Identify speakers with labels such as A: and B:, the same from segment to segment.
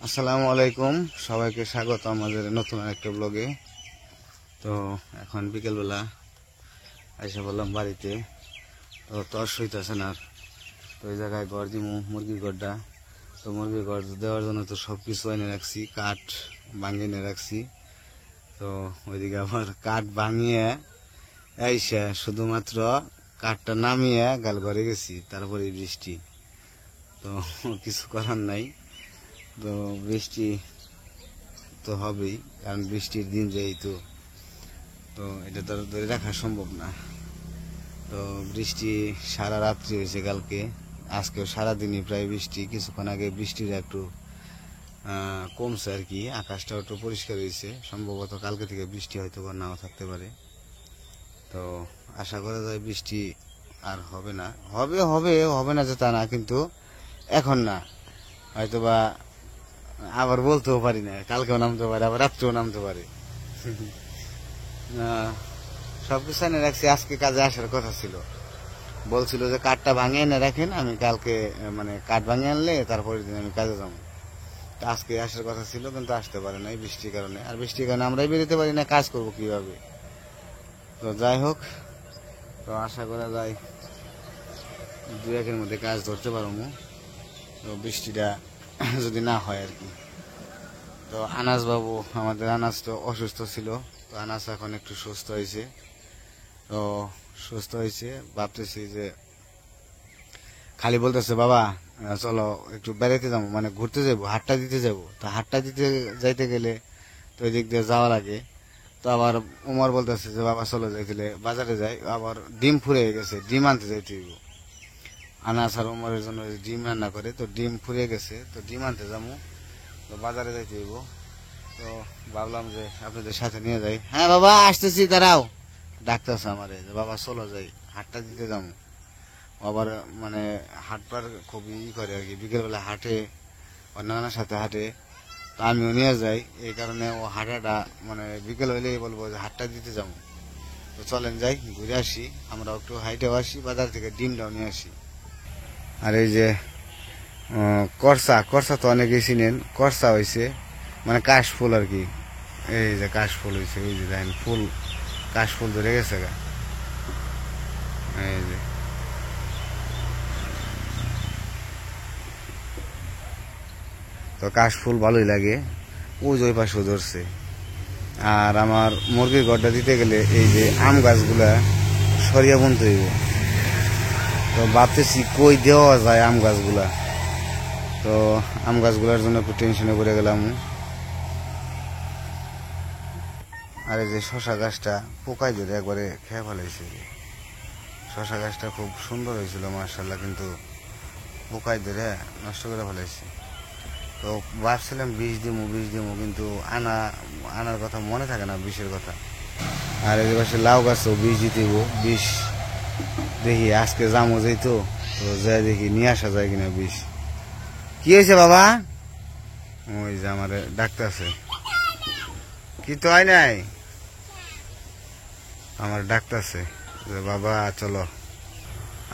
A: আসসালামু আলাইকুম, সবাইকে স্বাগত আমাদের নতুন একটা ব্লগে। তো এখন বিকেলবেলা এসে বললাম বাড়িতে। তো তর সইতেছে না, তো ওই জায়গায় ঘর দিমু মুরগির ঘরটা। তো মুরগির ঘর দেওয়ার জন্য তো সব কিছু এনে রাখছি, কাঠ ভাঙিয়ে এনে রাখছি। তো ওইদিকে আবার কাঠ ভাঙিয়ে এসে শুধুমাত্র কাঠটা নামিয়ে গাল ঘরে গেছি, তারপরে বৃষ্টি। তো কিছু করার নাই, তো বৃষ্টি তো হবেই, কারণ বৃষ্টির দিন যেহেতু, তো এটা তো ধরে রাখা সম্ভব না। তো বৃষ্টি সারা রাত্রি হয়েছে কালকে, আজকেও সারাদিনই প্রায় বৃষ্টি। কিছুক্ষণ আগে বৃষ্টির একটু কমছে আর কি, আকাশটাও একটু পরিষ্কার হয়েছে। সম্ভবত কালকে থেকে বৃষ্টি হয়তো বা নাও থাকতে পারে। তো আশা করা যায় বৃষ্টি আর হবে না। হবে হবে হবে না যে তা না, কিন্তু এখন না, হয়তো বা আবার বলতেও পারি না, কালকেও নামতে পারে, আবার রাত্রেও নামতে পারে। সবকিছু এনে রাখছি, আজকে কাজে আসার কথা ছিল। বলছিল যে কাঠটা ভাঙিয়ে এনে রাখেন, আমি কালকে মানে কাঠ ভাঙিয়ে আনলে তারপরের দিন আমি কাজে যাবো। তো আজকে আসার কথা ছিল, কিন্তু আসতে পারে নাই বৃষ্টির কারণে। আর বৃষ্টির কারণে আমরাই বেরোতে পারি না, কাজ করবো কিভাবে। তো যাই হোক, তো আশা করা যায় দু একের মধ্যে কাজ ধরতে পারবো, তো বৃষ্টিটা যদি না হয় আর কি। তো আনাস বাবু, আমাদের আনাস তো অসুস্থ ছিল, তো আনাস এখন একটু সুস্থ হয়েছে। তো সুস্থ হয়েছে, ভাবতেছি যে খালি বলতেছে বাবা চলো একটু বেড়াইতে যাবো, মানে ঘুরতে যাবো, হাটটা দিতে যাবো। তো হাটটা দিতে যাইতে গেলে তো ওই দিক দিয়ে যাওয়া লাগে। তো আবার উমর বলতেছে যে বাবা চলো যাইতে বাজারে যাই, আবার ডিম ফুরিয়ে গেছে, ডিম আনতে যাইতে হইব। আনাস আর উমরের জন্য ডিম রান্না করে, তো ডিম ফুরিয়ে গেছে, তো ডিম আনতে যাবো, তো বাজারে যাইতে হইব। তো ভাবলাম যে আপনাদের সাথে নিয়ে যাই। হ্যাঁ বাবা আসতেছি, দাঁড়াও, ডাকতেছে আমারে যে বাবা চলো যাই, হাটটা দিতে যাবো। আবার মানে হাটবার খুবই করে আর কি, বিকেলবেলা হাটে, অন্যান্যর সাথে হাটে, তো আমিও নিয়ে যাই। এই কারণে ও হাঁটাটা মানে বিকেল হইলেই বলবো যে হাটটা দিতে যাবো। তো চলেন যাই, ঘুরে আসি, আমরা একটু হাইটেও আসি, বাজার থেকে ডিমটাও নিয়ে আসি। আর এই যে করসা, করসা তো অনেকেই চিনেন, করসা হয়েছে মানে কাশ ফুল আর কি। এই যে কাশ ফুল হয়েছে, এই যে দেখেন ফুল, কাশ ফুল ধরে গেছে গা, এই যে। তো কাশ ফুল ভালোই লাগে, ওই যে ওই পাশে ধরছে। আর আমার মুরগির ঘরটা দিতে গেলে এই যে আম গাছগুলা সরিয়া বুনতে হইব। তো ভাবতেছি কই দেওয়া যায় আম গাছগুলা। তো আম গাছগুলার জন্য একটু টেনশনে পড়ে গেলাম। আর এই যে শশা গাছটা পোকায় ধরে একবারে খেয়ে ফেলাইছে। শশা গাছটা খুব সুন্দর হয়েছিল মাশাআল্লাহ, কিন্তু পোকায় ধরে নষ্ট করে ফেলাইছে। তো ভাবছিলাম বিষ দিমু, কিন্তু আনার কথা মনে থাকে না, বিষের কথা। আর এই পাশে লাউ গাছও বিষ দিতেইব, বিষ দেখি আজকে জামু যাইতো, তো যাই দেখি নিয়ে আসা যায় কিনা বিষ। কি হয়েছে বাবা? ওই যে আমার ডাক্তার আছে, কি তো হয় নাই, আমার ডাক্তার আছে যে বাবা চলো।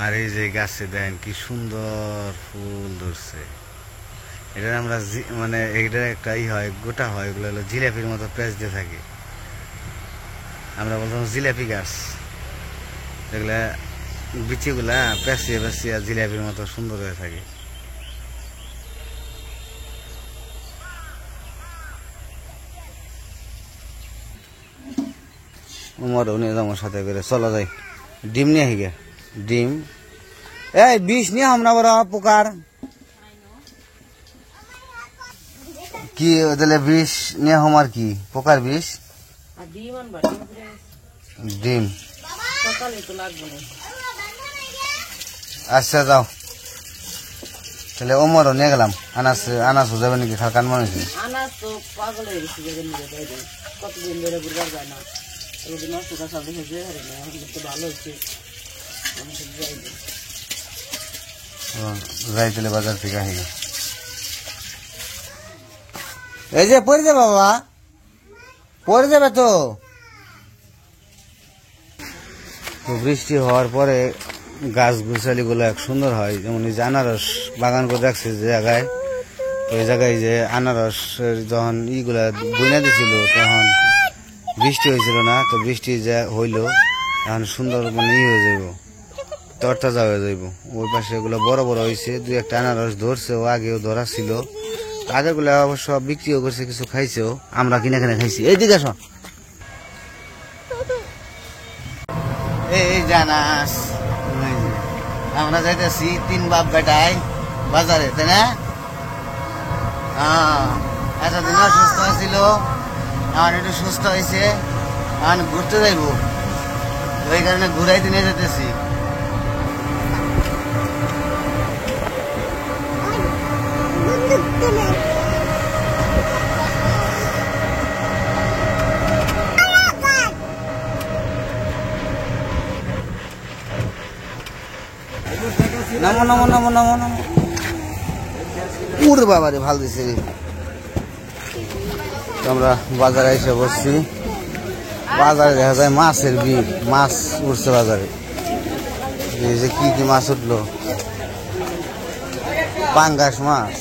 A: আর এই যে গাছে দেন কি সুন্দর ফুল ধরছে, এটা আমরা মানে এইটা একটা হয়, গোটা হয়, এগুলো হলো জিলাপির মতো প্যাঁচ দিয়ে থাকে, আমরা বলতাম জিলাপি গাছ। এগুলা বিচিগুলা পেঁচিয়ে পেঁচিয়ে জিলাপির মতো সুন্দর হয়ে থাকে। উমরও নিয়ে যাবো সাথে করে, চলো যাই ডিম নিয়ে গে। ডিম এই বিষ নিয়ে আমরা বড় পোকার কি দিলে বিষ নিয়ে হম আর কি, পোকার বিষ। ডিম আচ্ছা যাও তাহলে, ওমরও নিয়ে গেলাম। আনাস আনাস যাবে নাকি, খালকান মানুষ
B: আনাজ তো পাগল হয়ে গেছে, কতদিন ধরে বুঝবার যায় না, নষ্ট কাঁচা দেখেছে, ভালো হচ্ছে।
A: যাই তাহলে বাজার থেকে আসি। এই যে পড়ে যাবে বাবা, পড়ে যাবে তো। তো বৃষ্টি হওয়ার পরে গাছ গুছালি গুলো এক সুন্দর হয়, যেমন এই যে আনারস বাগান করে রাখছে যে জায়গায়, তো এই জায়গায় যে আনারস যখন ইগুলা বুনা দিছিল তখন বৃষ্টি হয়েছিল না, তো বৃষ্টি যে হইলো এখন সুন্দর মানে হয়ে যাইব, তরতাজা হয়ে যাইব। ওই পাশে এগুলো বড় বড় হয়েছে, দুই একটা আনারস ধরছে, ও আগেও ধরা ছিল, আগের গুলা অবশ্য বিক্রিও করছে, কিছু খাইছেও, আমরা কিনে কিনে খাইছি। এইদিকে আসো, এই জানাস আমরা যাইতেছি 3 বাপ বেটায় বাজারে, তাই না? এতদিন অসুস্থ ছিল, এখন একটু সুস্থ হয়েছে, এখন ঘুরতে যাইব, ওই কারণে ঘুরাইতে নিয়ে যেতেছি। নামো নামো নামো নামো নামো, উরে বাবা রে, ভাল দিছে। আমরা বাজারে এসে বসছি, বাজারে দেখা যায় মাছের ভিড়, মাছ উঠছে বাজারে। এই যে কি কি মাছ উঠলো, পাঙ্গাস মাছ,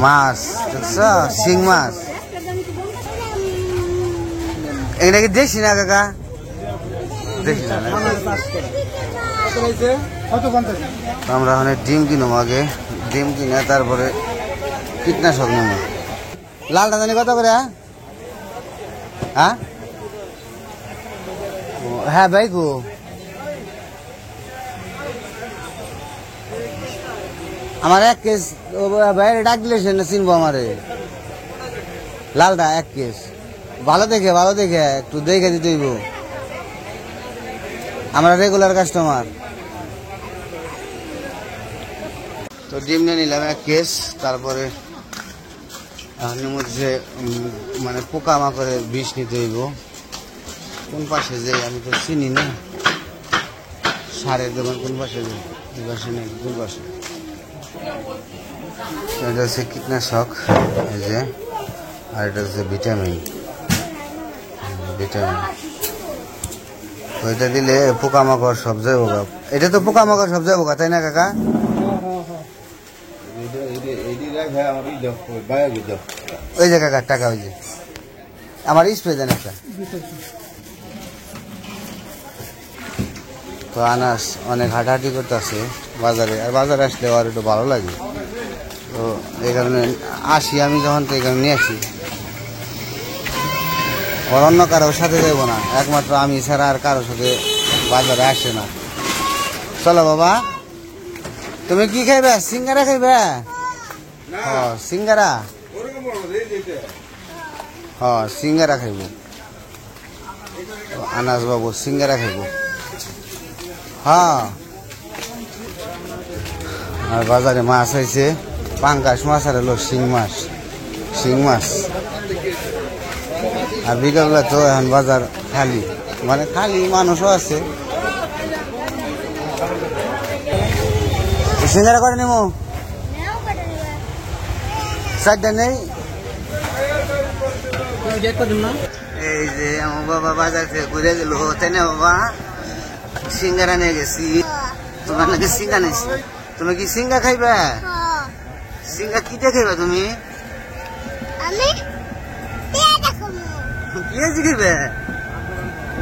A: মাছ দেখছ, শিং মাছ। এটা কি দেখছি না কাকা? দেখি না। আমরা ওখানে ডিম কিনবো, আগে ডিম কিনে তারপরে কীটনাশক নেব। লালটা জানি কত করে? হ্যাঁ হ্যাঁ ভাই গো, আমার 1 কেস বাইরে ডাক দিলে সে চিনবো আমারে। লালটা 1 কেস, ভালো দেখে একটু দেখে দিতে হইব, আমরা রেগুলার কাস্টমার। তো ডিম নিয়ে নিলাম 1 কেস, তারপরে মধ্যে মানে পোকামাকড়ের বিষ নিতে হইব। কোন পাশে যে আমি তো চিনি না, সারের দোকান কোন পাশে, এই পাশে নেই, কোন পাশে? এটা হচ্ছে কীটনাশক, এই যে, আর এটা হচ্ছে ভিটামিন। ওইটা দিলে পোকামাকড় সব যাবো গা। এটা তো পোকামাকড় সব যাবো গা, তাই না কাকা? ওই যে কাকার টাকা, ওই যে আমার স্প্রে দেন একটা। তো আনাস অনেক হাঁটাহাঁটি করতে আছে বাজারে, আর বাজারে আসলে আর একটু ভালো লাগে, তো এই কারণে আসি আমি যখন, তো এই কারণে নিয়ে আসি। আর অন্য কারোর সাথে যাইব না, একমাত্র আমি ছাড়া আর কারোর সাথে বাজারে আসে না। চলো বাবা, তুমি কি খাইবে? সিঙ্গারা খাইবে? সিঙ্গারা, সিঙ্গারা খাইব। আনাস বাবু সিঙ্গারা খাইব। হ্যাঁ, আর বাজারে মাছ হয়েছে, পাঙ্গাস মাছ আর হলো শিং মাছ। আর বিকালবেলা তো এখন বাজার খালি, মানে খালি মানুষও আছে। সিঙ্গারা করে নেবো, 4টা নেই। এই যে আমার বাবা বাজার থেকে ঘুরে গেল, তাই না বাবা? সিঙ্গারা নিয়ে গেছি, তোমার নাকি সিঙ্গা নিয়েছি। তুমি কি সিঙ্গা খাইবা? সিঙ্গা কিটা খাইবা তুমি? পেঁয়াজি খাইবে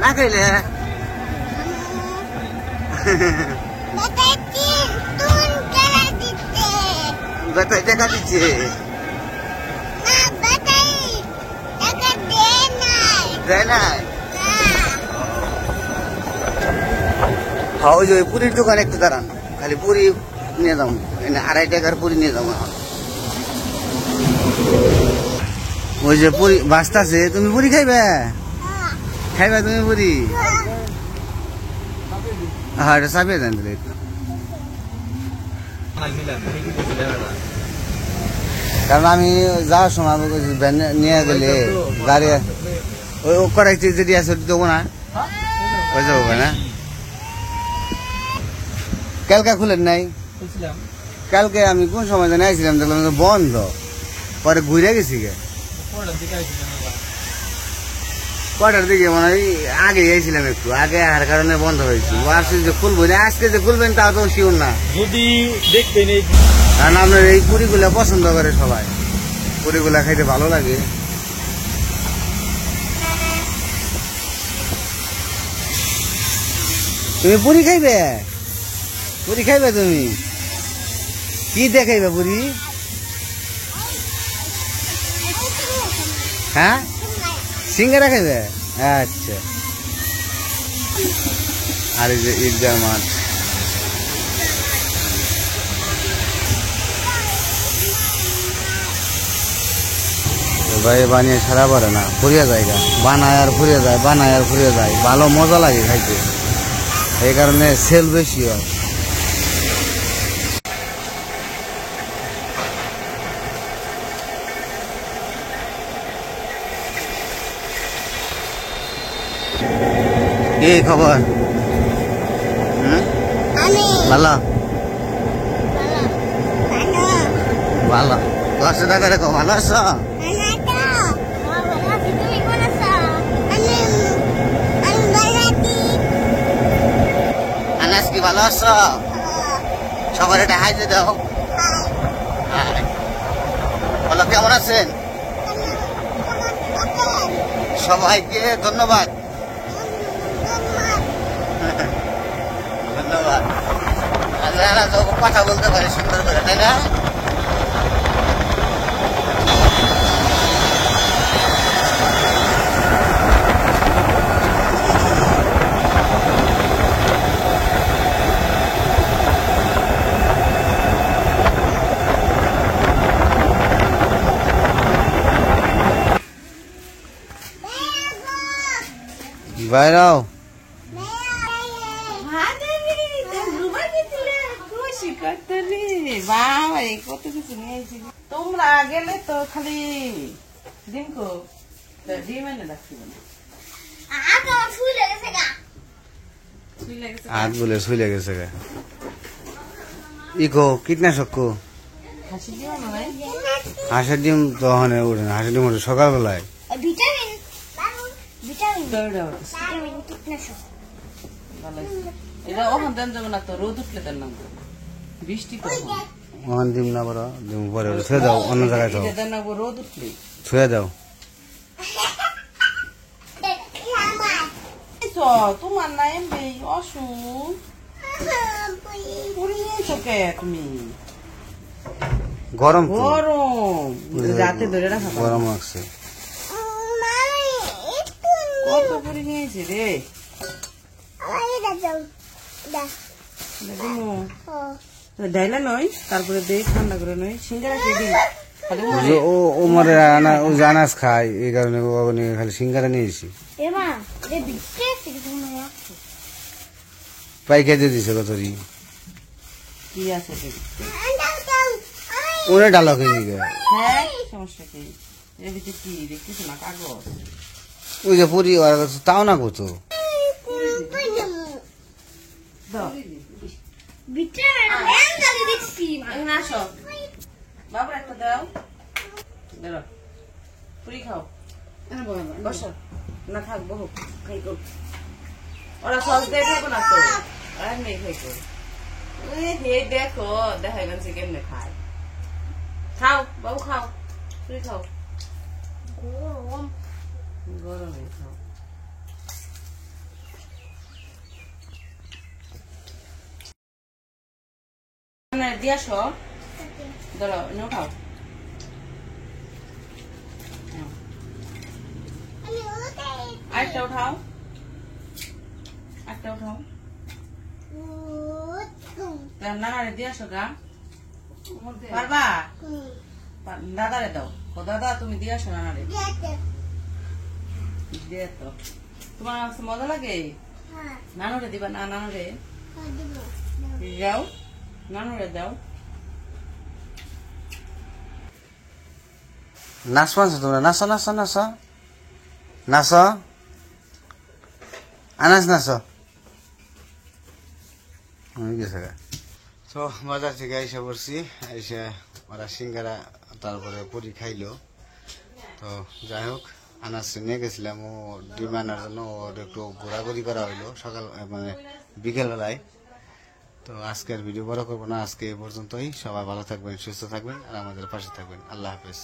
A: না? খাইলে বেটাই টাকা দিচ্ছে, দেয় না? ওই যে পুরীর দোকান একটু দাঁড়ান, খালি পুরি নিয়ে যাও, 2.5 টাকার পুরি নিয়ে যাও। ওই যে পুরি বাঁচতেছে, তুমি পুরি খাইবে? তুমি পুরি? হ্যাঁ, এটা চাপিয়ে দেন দিলে। কারণ আমি যাওয়ার সময় নিয়ে গেলে গাড়ি ওই করাইতে যদি আছে দেবো না, ওই যাবো না। কালকে খুলেন নাই? কালকে আমি কোন সময় জানি আইছিলাম, দেখলাম বন্ধ, পরে ঘুরে গেছি। কটার দিকে মানে আগে গেছিলাম, একটু আগে আসার কারণে বন্ধ হয়েছে। খুলবো না আজকে, যে খুলবেন তাও তো শিওর না। যদি দেখবেন কারণ আপনার এই পুরিগুলা পছন্দ করে সবাই, পুরিগুলা খাইতে ভালো লাগে। তুমি পুরি খাইবে? পুরি খাইবে তুমি? কি দেখাইবে পুরি? হ্যাঁ, সিঙ্গারা খাইবে? আচ্ছা। আর এই যে ঈদগাহ মাঠ, ভাই বানিয়ে সারা পারে না, ফুরিয়ে জায়গা বানায় আর ফুরিয়ে যায়, বানায় আর ফুরিয়ে যায়, ভালো মজা লাগে খাইতে, এই কারণে সেল বেশি হয়। কি খবর? ভালো ভালো, দশ টাকা রেখো, ভালো আছো? আনাস কি ভালো আছো? সবার এটা হাই দিয়ে দাও। বলো কেমন আছেন? সবাইকে ধন্যবাদ। ধন্যবাদ। কথা বলতে পারে সুন্দর করে, তাই না? বাইরাও
B: তোমরা গেলে তো খালি ডিম কো ডিম এনে রাখছি
A: হাত বলে শুইলে গেছে গা। ইকো কীটনাশক কো?
B: হাসি দিও না ভাই,
A: হাঁসের ডিম তো ওখানে উঠে না, হাঁসের ডিম ওঠে সকালবেলায়।
B: এটা ওখান দেন যাবো না তো, রোদ উঠলে দেন না, বৃষ্টি তো
A: ওখানে ডিম না বড় ডিম পরে ছুঁয়ে দাও, অন্য জায়গায় দাও,
B: দেন না, রোদ উঠলে
A: ছুঁয়ে দাও।
B: তোমার না এমনি অসুখ চোখে তুমি
A: গরম তো,
B: গরম রাতে ধরে রাখা
A: গরম লাগছে।
B: কত পুরি নিয়েছে রে, ডাইলা নয়, তারপরে দেখ ঠান্ডা করে নয়, সিঙ্গারা খেয়ে দিই খালি
A: ও মরে ও জানাস খায়, এই কারণে খালি সিঙ্গারা নিয়েছি। পাইকে দিয়ে দিছে কতরি
B: কি আছে
A: ওরে ডালো খেয়ে দিকে।
B: হ্যাঁ সমস্যা কি, এর ভিতরে কি দেখতেছো না কাগজ,
A: ওই যে পুরি ওর কাছে তাও না কত
B: বাবু একটা দাও, পুরি খাও, বসো না থাক বহু খাই কর, ওরা সস দিয়ে খাবো না তো, আর নেই খাই কর, দেখো দেখাই গেছে কেমনে খায়, খাও বাবু খাও, পুরি খাও, গরমে খাও। দিয়া সো ধরো নিয়ে খাও, আরেকটা উঠাও, একটা উঠাও, নানারে দিয়ে আসো গা, পারবা? দাদারে দাও, ও দাদা তুমি দিয়ে আসো নানারে, দিয়ে তো তোমার কাছে মজা লাগে, নানুরে দিবা না, নানুরে যাও, নানুরে দাও।
A: নাচ পানছো তোমরা, নাচো নাচো নাচো নাচো, আনাস নাচো। গেছে তো বাজার থেকে এসে পড়ছি, এসে ওরা সিঙ্গারা তারপরে পুরি খাইলো। তো যাই হোক, আনাস নিয়ে গেছিলাম, ও ডিম আনার জন্য ওর একটু ঘোরাঘুরি করা হইলো সকাল মানে বিকেলবেলায়। তো আজকের ভিডিও বড় করবো না, আজকে এ পর্যন্তই। সবাই ভালো থাকবেন, সুস্থ থাকবেন আর আমাদের পাশে থাকবেন। আল্লাহ হাফেজ।